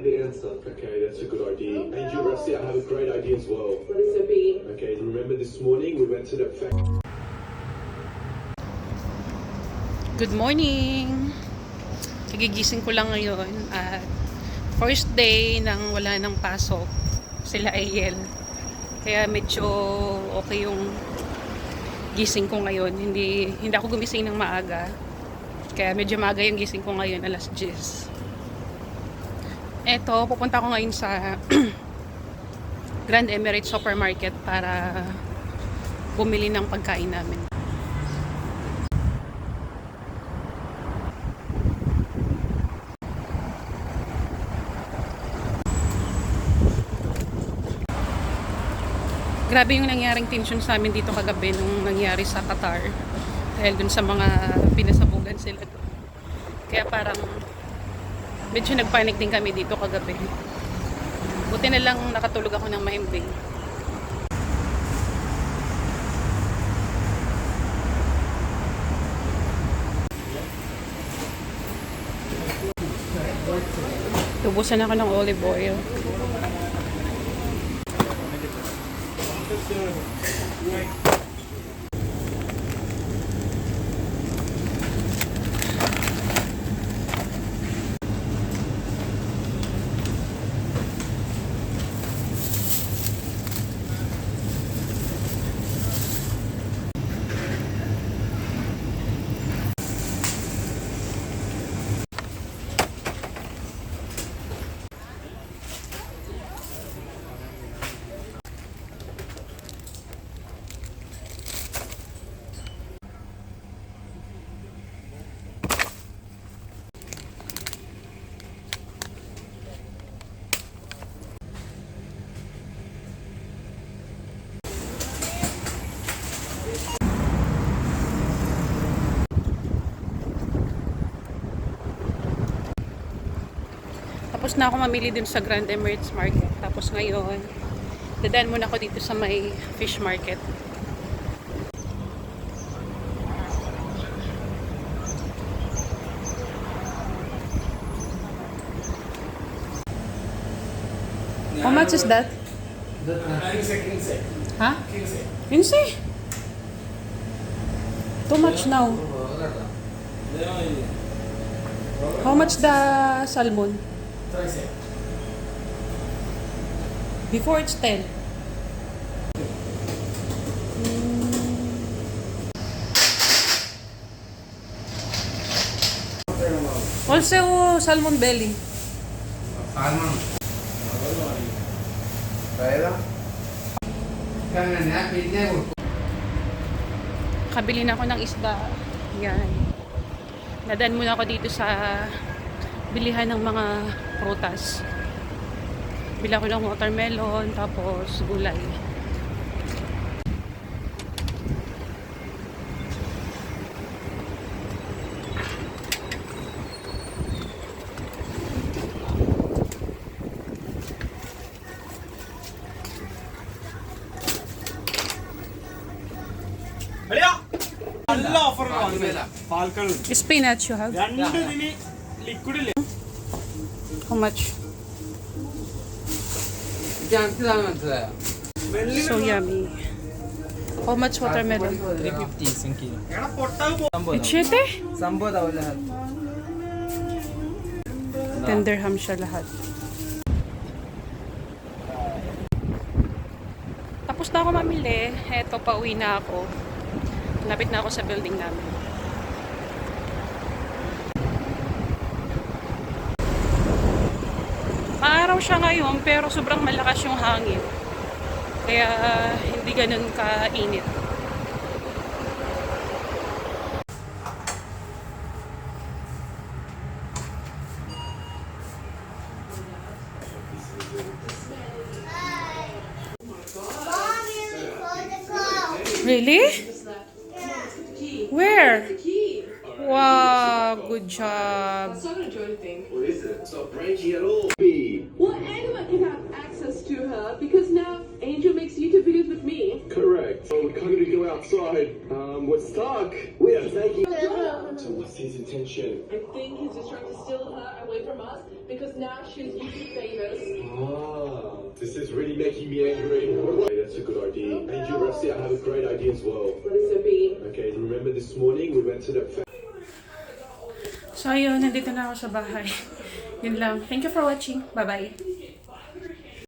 find the answer. Okay, that's a good idea. Angel, Rusty, I have a great idea as well. What is it be? Okay, remember this morning we went to that factory? Good morning! Nagigising ko lang ngayon at first day nang wala nang pasok sila Ayel. Kaya medyo okay yung gising ko ngayon. Hindi ako gumising ng maaga. Kaya medyo maaga yung gising ko ngayon, alas 10. Eto, pupunta ko ngayon sa Grand Emirates Supermarket para bumili ng pagkain namin. Grabe yung nangyaring tension sa amin dito kagabi nung nangyari sa Qatar. Dahil dun sa mga pinasabugan sila. Kaya parang medyo nagpanic din kami dito kagabi. Buti na lang nakatulog ako ng mahimbing. Tubusan ako ng olive oil. Tapos na ako mamili dun sa Grand Emirates Market. Tapos ngayon, dadaan muna ako dito sa may fish market. How much is that? Huh? Kinsey? Too much now. How much the salmon? Before it's 10. Also salmon belly. Salmon. Kabili na ako ng isda. Yan. Nadaan muna ako dito sa bilihan ng mga prutas. Bili ako ng watermelon, tapos gulay. Spinach you have? How much? So yummy. How much watermelon? 350 संकी. Ichete? संबो दाव lahat. 10 dirham siya lahat. Tapos na ako mamili. Eto, pauwi na ako. Lapit na ako sa building namin. Maaraw siya ngayon pero sobrang malakas yung hangin. Kaya hindi ganun kainit. Really? Where? Wow, good job. That's not a joint thing. What is it? It's not branching at all. Well, anyone can have access to her because now Angel makes YouTube videos with me. Correct. So we can't even go outside. We're stuck. We are taking. So what's his intention? I think he's is trying to steal her away from us because now she's YouTube famous. Ah, this is really making me angry. Okay, that's a good idea. Angel, Rusty, I have a great idea as well. What is it be? Okay, remember this morning we went to the So ayun, nandito na ako sa bahay. Yun lang. Thank you for watching. Bye-bye.